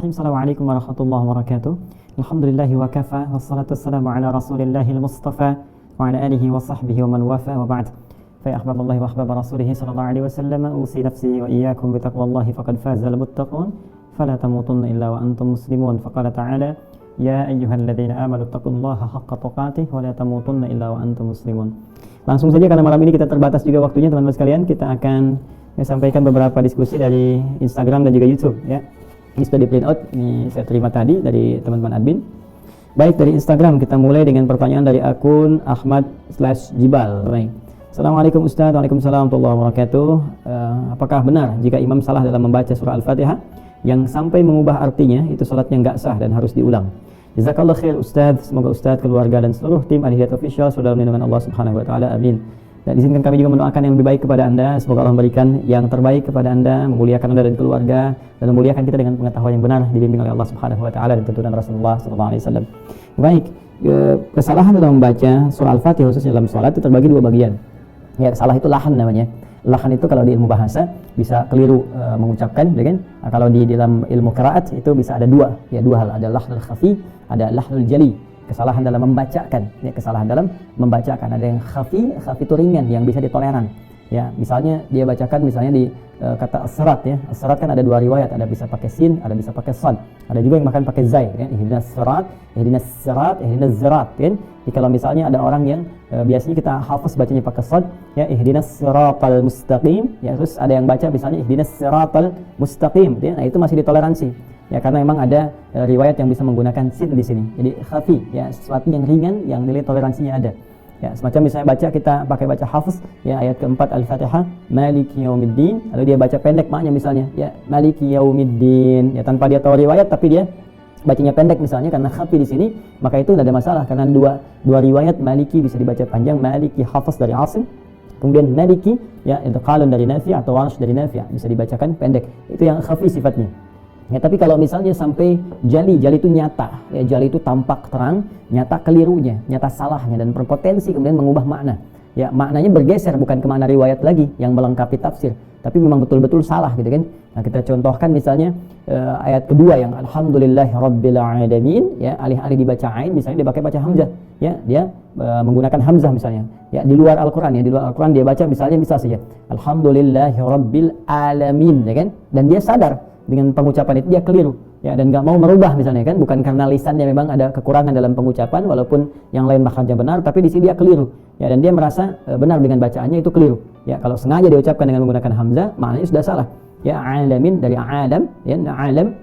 Assalamualaikum warahmatullahi wabarakatuh. Alhamdulillahi wa kafa, wassalatu wassalamu ala rasulillahil mustafa wa ala alihi wa sahbihi wa man wafa wa ba'd. Fa ya ahbaballahi wa ahbaba rasulihi sallallahu alaihi wasallam, usi nafsi wa iyyakum bi taqwallahi faqad fazal muttaqun, fala tamutunna illa wa antum muslimun. Faqala ta'ala, ya ayyuhalladzina amanu taqullaha haqqa tuqatih wa la tamutunna illa wa antum muslimun. Langsung saja karena malam ini kita terbatas juga waktunya teman-teman sekalian, kita akan sampaikan beberapa diskusi dari Instagram dan juga YouTube ya. Ini sudah di print out, ini saya terima tadi dari teman-teman admin. Baik, dari Instagram kita mulai dengan pertanyaan dari akun Ahmad/Jibal. Baik. Assalamualaikum Ustaz. Waalaikumsalam warahmatullahi wabarakatuh. Apakah benar jika imam salah dalam membaca surah Al-Fatihah yang sampai mengubah artinya itu salatnya enggak sah dan harus diulang? Jazakallah khair Ustaz. Semoga Ustaz, keluarga dan seluruh tim Al-Hidayat Official sudah lindungan Allah Subhanahu wa taala. Amin. Dan izinkan kami juga mendoakan yang lebih baik kepada Anda. Semoga Allah memberikan yang terbaik kepada Anda, memuliakan Anda dan keluarga, dan memuliakan kita dengan pengetahuan yang benar, dibimbing oleh Allah Subhanahu wa taala dan tuntunan Rasulullah sallallahu alaihi wasallam. Baik, kesalahan dalam membaca surah Al-Fatihah khususnya dalam salat itu terbagi dua bagian. Ya, salah itu lahan namanya. Lahan itu kalau di ilmu bahasa bisa keliru mengucapkan, ya kan? Nah, kalau di dalam ilmu qiraat itu bisa ada dua hal, ada lahnul khafi, ada lahnul jali. Kesalahan dalam membacakan, ya, kesalahan dalam membacakan. Ada yang khafi itu ringan yang bisa ditoleran. Ya, misalnya dia bacakan misalnya di kata as-sirat ya. As-sirat kan ada dua riwayat, ada bisa pakai sin, ada bisa pakai sad. Ada juga yang makan pakai zai ya. Ihdinas sirat, ihdinas sirat, ihdinas zirat kan. Jadi kalau misalnya ada orang yang biasanya kita hafaz bacanya pakai sad ya, ihdinas siratal mustaqim ya, terus ada yang baca misalnya ihdinas siratal mustaqim ya. Nah, itu masih ditoleransi. Ya, karena memang ada riwayat yang bisa menggunakan sin di sini. Jadi khafi ya, sesuatu yang ringan yang nilai toleransinya ada. Ya, semacam misalnya kita pakai baca hafaz ya, ayat keempat Al-Fatihah, Maliki Yaumiddin, lalu dia baca pendek maknya misalnya ya, Maliki Yaumiddin ya, tanpa dia tahu riwayat tapi dia bacanya pendek misalnya karena khafi di sini, maka itu tidak ada masalah karena dua riwayat Maliki bisa dibaca panjang, Maliki hafaz dari Asim, kemudian Maliki ya itu qalun dari Nafi' atau Warsh dari Nafi' bisa dibacakan pendek. Itu yang khafi sifatnya. Ya, tapi kalau misalnya sampai jali itu nyata, ya, jali itu tampak terang, nyata kelirunya, nyata salahnya dan berpotensi kemudian mengubah makna. Ya, maknanya bergeser bukan ke makna riwayat lagi yang melengkapi tafsir, tapi memang betul-betul salah gitu kan. Nah, kita contohkan misalnya ayat kedua yang alhamdulillahirabbil alamin, ya, alih-alih dibaca ain misalnya dia pakai baca hamzah, ya, dia menggunakan hamzah misalnya. Ya, di luar Al-Qur'an ya, di luar Al-Qur'an dia baca misal saja alhamdulillahirabbil alamin, ya kan? Dan dia sadar dengan pengucapan itu dia keliru ya, dan nggak mau merubah misalnya kan, bukan karena lisannya memang ada kekurangan dalam pengucapan walaupun yang lain makhrajnya benar, tapi di sini dia keliru ya, dan dia merasa benar dengan bacaannya itu keliru ya. Kalau sengaja diucapkan dengan menggunakan hamzah maknanya sudah salah ya. Alamin dari alam ya,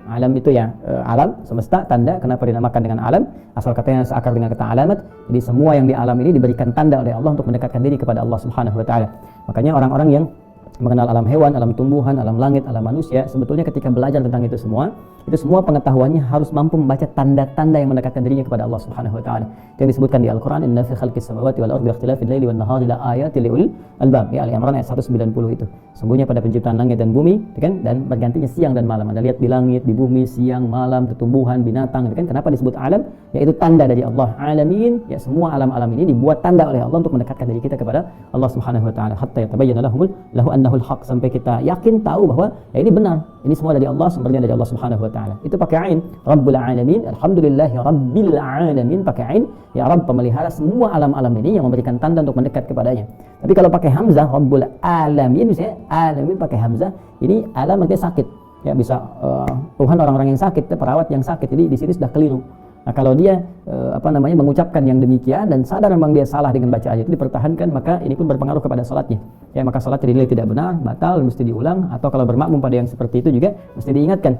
alam itu ya, alam semesta, tanda. Kenapa dinamakan dengan alam? Asal katanya seakar dengan kata alamat. Jadi semua yang di alam ini diberikan tanda oleh Allah untuk mendekatkan diri kepada Allah Subhanahu wa taala. Makanya orang-orang yang mengenal alam hewan, alam tumbuhan, alam langit, alam manusia, sebetulnya ketika belajar tentang itu semua pengetahuannya harus mampu membaca tanda-tanda yang mendekatkan dirinya kepada Allah Subhanahu wa taala. Yang disebutkan di Al-Qur'an, inna fi khalqis samawati wal ardi ikhtilafil laili wan nahari la ayatin liul albab. Ya, Al-Imran ayat 190 itu. Sungguhnya pada penciptaan langit dan bumi, kan, dan bergantinya siang dan malam. Anda lihat di langit, di bumi, siang, malam, tumbuhan, binatang, kan. Kenapa disebut alam? Yaitu tanda dari Allah. Alamin, ya, semua alam-alam ini dibuat tanda oleh Allah untuk mendekatkan diri kita kepada Allah Subhanahu wa taala. Hatta yatabayyana lahu annahul haq, sampai kita yakin tahu bahwa ya ini benar, ini semua dari Allah, sumbernya dari Allah Subhanahu wa taala. Itu pakai ain, Rabbul alamin, alhamdulillahi rabbil alamin, pakai ain, ya Rabb pemelihara semua alam-alam ini yang memberikan tanda untuk mendekat kepadanya. Tapi kalau pakai hamzah, Rabbul alamin misalnya, alamin pakai hamzah, ini alam artinya sakit. Ya, bisa Tuhan orang-orang yang sakit, perawat yang sakit. Jadi di sini sudah keliru. Nah, kalau dia mengucapkan yang demikian dan sadar memang dia salah dengan bacaannya itu dipertahankan, maka ini pun berpengaruh kepada salatnya. Ya, maka salatnya dinilai tidak benar, batal, mesti diulang. Atau kalau bermakmum pada yang seperti itu juga mesti diingatkan.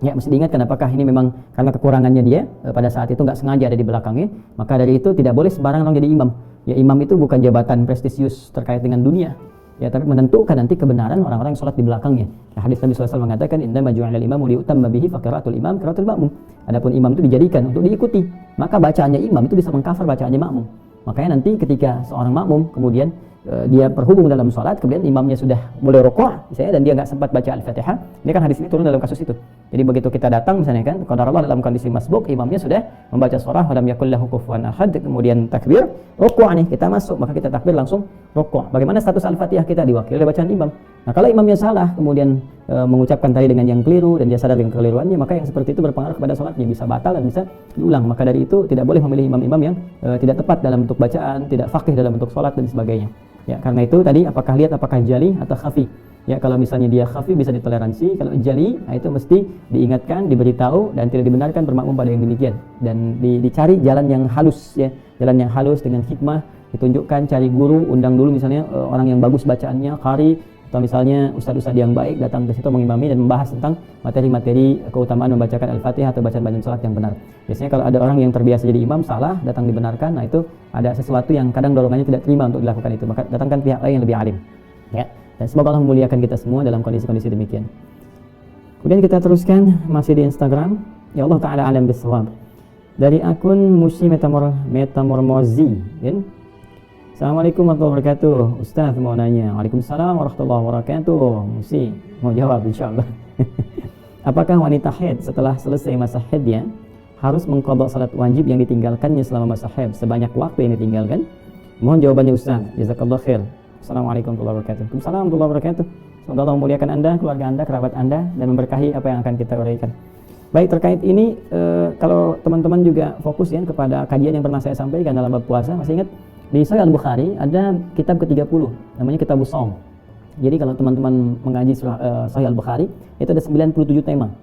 Ya, mesti diingatkan apakah ini memang karena kekurangannya dia pada saat itu nggak sengaja ada di belakangnya. Maka dari itu tidak boleh sembarangan orang jadi imam. Ya, imam itu bukan jabatan prestisius terkait dengan dunia. Ya, tapi menentukan nanti kebenaran orang-orang yang sholat di belakangnya. Ya, hadis Nabi SAW mengatakan, innama ju'ilal imamu liutamma bihi fa qiraatul imam qiraatul ma'mum. Adapun imam itu dijadikan untuk diikuti, maka bacaannya imam itu bisa mengcover bacaannya makmum. Makanya nanti ketika seorang makmum kemudian dia berhubung dalam sholat, kemudian imamnya sudah mulai rukuk misalnya dan dia nggak sempat baca Al-Fatihah, ini kan hadis ini turun dalam kasus itu. Jadi begitu kita datang misalnya kan, qadarullah dalam kondisi masbuk, imamnya sudah membaca surah walam yakul lahu kufuwan ahad, kemudian takbir, rukuk nih, kita masuk, maka kita takbir langsung rukuk. Bagaimana status Al-Fatihah kita? Diwakili oleh bacaan imam. Nah, kalau imamnya salah kemudian mengucapkan tadi dengan yang keliru dan dia sadar dengan kekeliruannya, maka yang seperti itu berpengaruh kepada sholatnya, bisa batal dan bisa diulang. Maka dari itu tidak boleh memilih imam-imam yang tidak tepat dalam bentuk bacaan, tidak faqih dalam bentuk sholat dan sebagainya. Ya, karena itu tadi apakah jali atau khafi. Ya, kalau misalnya dia khafi bisa ditoleransi, kalau jali itu mesti diingatkan, diberitahu dan tidak dibenarkan bermakmum pada yang demikian. Dan dicari jalan yang halus ya, jalan yang halus dengan hikmah, ditunjukkan, cari guru, undang dulu misalnya orang yang bagus bacaannya, qari, atau misalnya ustadz-ustadz yang baik datang ke situ mengimami dan membahas tentang materi-materi keutamaan membacakan Al-Fatihah atau bacaan-bacaan salat yang benar. Biasanya kalau ada orang yang terbiasa jadi imam salah, datang dibenarkan, nah itu ada sesuatu yang kadang dorongannya tidak terima untuk dilakukan itu, maka datangkan pihak lain yang lebih alim. Ya. Dan semoga Allah memuliakan kita semua dalam kondisi-kondisi demikian. Kemudian kita teruskan masih di Instagram. Ya Allah Ta'ala alam bisawab. Dari akun Musi Metamormozi, ya. Assalamualaikum warahmatullahi wabarakatuh. Ustaz mau nanya. Waalaikumsalam warahmatullahi wabarakatuh. Musi mau jawab insyaallah. Apakah wanita haid setelah selesai masa haidnya harus mengqadha salat wajib yang ditinggalkannya selama masa haid sebanyak waktu yang ditinggalkan? Mohon jawabannya Ustaz. Jazakallahu khair. Assalamualaikum warahmatullahi wabarakatuh. Waalaikumsalam warahmatullahi wabarakatuh. Semoga Allah memuliakan Anda, keluarga Anda, kerabat Anda dan memberkahi apa yang akan kita uraikan. Baik, terkait ini kalau teman-teman juga fokus ya kepada kajian yang pernah saya sampaikan dalam bab puasa, masih ingat di Sahih Al-Bukhari ada kitab ke-30 namanya Kitabus Shaum. Jadi kalau teman-teman mengaji Sahih Al-Bukhari itu ada 97 tema.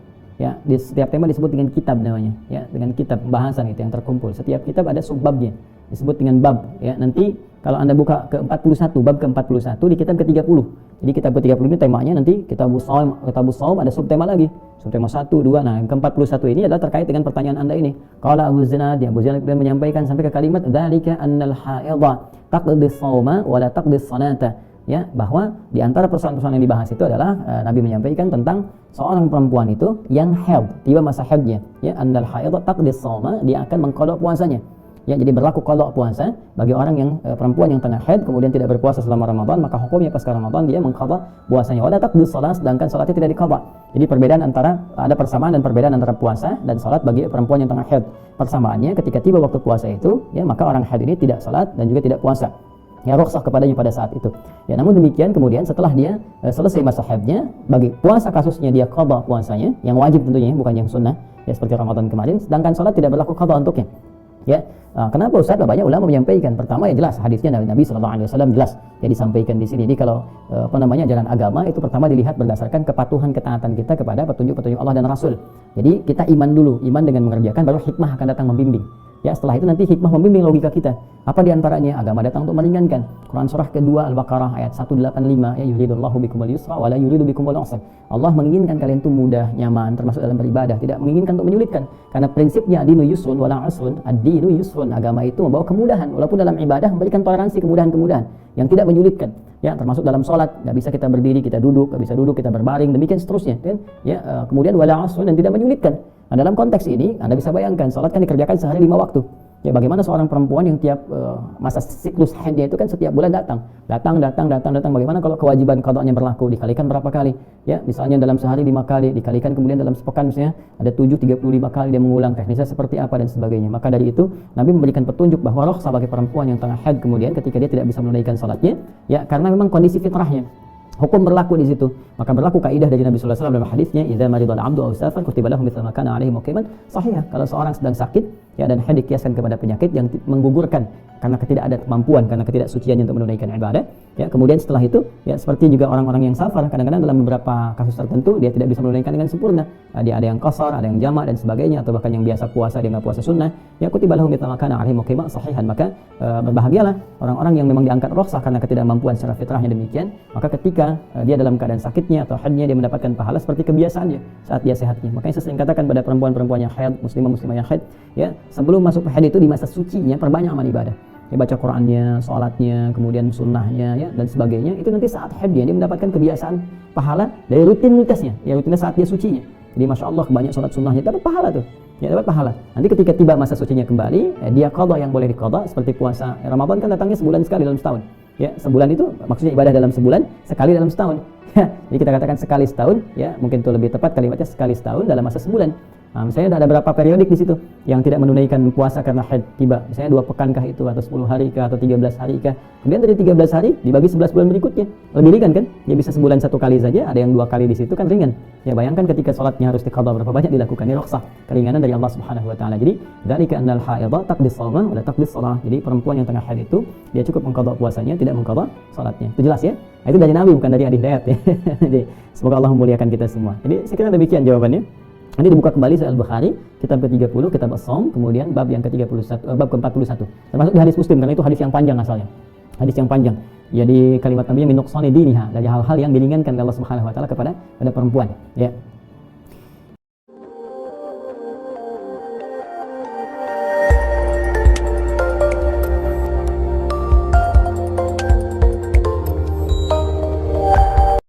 Ya, di setiap tema disebut dengan kitab namanya, ya, dengan kitab pembahasan itu yang terkumpul. Setiap kitab ada subbabnya, disebut dengan bab, ya. Nanti kalau Anda buka ke-41, bab ke-41 di kitab ke-30. Jadi kitab ke-30 ini temanya nanti Kitabus Shaum ada subtema lagi. Subtema 1, 2. Nah, yang ke-41 ini adalah terkait dengan pertanyaan Anda ini. Qala Abu Zinad, Abu Zinad menyampaikan sampai ke kalimat dzalika annal haidha taqdi shauma wa la taqdi salata. Ya, bahwa di antara persoalan-persoalan yang dibahas itu adalah Nabi menyampaikan tentang seorang perempuan itu yang haid, tiba masa haidnya, ya, annal haidha taqdi shauma, dia akan mengqadha puasanya. Ya, jadi berlaku qadha puasa bagi orang yang perempuan yang tengah haid kemudian tidak berpuasa selama Ramadan, maka hukumnya pasca Ramadan dia mengqadha puasanya. Wala taqdi shalah, sedangkan salatnya tidak diqadha. Jadi perbedaan ada persamaan dan perbedaan antara puasa dan salat bagi perempuan yang tengah haid. Persamaannya ketika tiba waktu puasa itu, ya, maka orang haid ini tidak salat dan juga tidak puasa. Ya, rukhsah kepadanya pada saat itu. Ya, namun demikian kemudian setelah dia selesai masa haidnya, bagi puasa kasusnya dia qadha puasanya, yang wajib tentunya bukan yang sunnah, ya seperti Ramadan kemarin, sedangkan salat tidak berlaku qadha untuknya. Ya, kenapa Ustaz? Banyak ulama menyampaikan. Pertama ya jelas hadisnya dari Nabi sallallahu alaihi wasallam jelas ya disampaikan di sini. Jadi kalau ajaran agama itu pertama dilihat berdasarkan kepatuhan ketaatan kita kepada petunjuk-petunjuk Allah dan Rasul. Jadi kita iman dulu, iman dengan mengerjakan baru hikmah akan datang membimbing. Ya, setelah itu nanti hikmah membimbing logika kita. Apa diantaranya? Agama datang untuk meringankan. Quran surah kedua Al-Baqarah ayat 185, ya, yuridullahu bikumul yusra wa la yuridu bikumul usra. Allah menginginkan kalian itu mudah, nyaman, termasuk dalam beribadah, tidak menginginkan untuk menyulitkan. Karena prinsipnya ad-dinu yusrun wa la usrun, ad-dinu yusrun, agama itu membawa kemudahan, walaupun dalam ibadah memberikan toleransi kemudahan-kemudahan yang tidak menyulitkan. Ya, termasuk dalam sholat, nggak bisa kita berdiri, kita duduk, nggak bisa duduk, kita berbaring, demikian seterusnya. Kan? Ya, kemudian wala usrun, dan tidak menyulitkan. Nah, dalam konteks ini Anda bisa bayangkan sholat kan dikerjakan sehari 5 waktu. Ya, bagaimana seorang perempuan yang tiap masa siklus haidnya itu kan setiap bulan datang. Bagaimana kalau kewajiban qadanya berlaku dikalikan berapa kali? Ya, misalnya dalam sehari 5 kali, dikalikan kemudian dalam sepekan misalnya ada 35 kali dia mengulang, teknisnya seperti apa dan sebagainya. Maka dari itu Nabi memberikan petunjuk bahwa rukhsah bagi perempuan yang tengah haid kemudian ketika dia tidak bisa menunaikan salatnya, ya karena memang kondisi fitrahnya. Hukum berlaku di situ. Maka berlaku kaidah dari Nabi sallallahu alaihi wasallam dalam hadisnya, "Idza maridal 'abdu aw safar kutiba lahu mithlu ma kana 'alaihi muqiman." Sahih, kalau seorang sedang sakit ya dan haid dikiaskan kepada penyakit yang menggugurkan karena tidak ada kemampuan, karena ketidaksuciannya untuk menunaikan ibadah. Ya, kemudian setelah itu ya seperti juga orang-orang yang safar, kadang-kadang dalam beberapa kasus tertentu dia tidak bisa menunaikan dengan sempurna. Dia ada yang qasar, ada yang jamak dan sebagainya, atau bahkan yang biasa puasa dia enggak puasa sunnah. Ya, kutiba lahu mithlu ma kana 'alaihi muqiman, sahihan. Maka berbahagialah orang-orang yang memang diangkat rukhsah karena ketidakmampuan secara fitrahnya demikian. Maka ketika dia dalam keadaan sakitnya atau haidnya dia mendapatkan pahala seperti kebiasaannya saat dia sehatnya. Makanya saya sering katakan pada perempuan-perempuan yang haid, muslimah yang haid, ya sebelum masuk haid itu di masa sucinya perbanyak amal ibadah. Ya, baca Qur'annya, sholatnya, kemudian sunnahnya, ya dan sebagainya. Itu nanti saat haidnya dia mendapatkan kebiasaan pahala dari rutinitasnya, ya rutinitas saat dia sucinya. Jadi masya Allah banyak sholat sunnahnya dapat pahala tuh. Ya, dapat pahala. Nanti ketika tiba masa sucinya kembali, dia qadha yang boleh diqadha seperti puasa. Ramadan kan datangnya sebulan sekali dalam setahun. Ya, sebulan itu maksudnya ibadah dalam sebulan, sekali dalam setahun. Ya, jadi kita katakan sekali setahun, ya mungkin itu lebih tepat kalimatnya sekali setahun dalam masa sebulan. Misalnya ada berapa periodik di situ yang tidak menunaikan puasa karena haid tiba. Misalnya 2 pekan kah itu, atau 10 hari kah, atau 13 hari kah. Kemudian dari 13 hari dibagi 11 bulan berikutnya. Lebih ringan kan? Ya bisa sebulan 1 kali saja, ada yang 2 kali di situ kan ringan. Ya bayangkan ketika sholatnya harus diqadha berapa banyak dilakukan. Ini rukhsah, keringanan dari Allah Subhanahu wa taala. Jadi dzalika annal haidha taqdi shauma wa la taqdi shalah. Jadi perempuan yang tengah haid itu dia cukup mengqadha puasanya, tidak mengqadha salatnya. Itu jelas ya? Itu dari Nabi, bukan dari hadis riwayat ya. Jadi semoga Allah memuliakan kita semua. Jadi saya kira demikian jawabannya. Nanti dibuka kembali Sahih Al-Bukhari, kitab ke-30, kitab As-Shaum, kemudian bab yang ke-31, bab ke-41. Termasuk di hadis Muslim, karena itu hadis yang panjang asalnya. Hadis yang panjang. Jadi kalimat Nabi yang min nuqsani diniha, dari hal-hal yang diringankan Allah Subhanahu wa taala kepada perempuan, ya.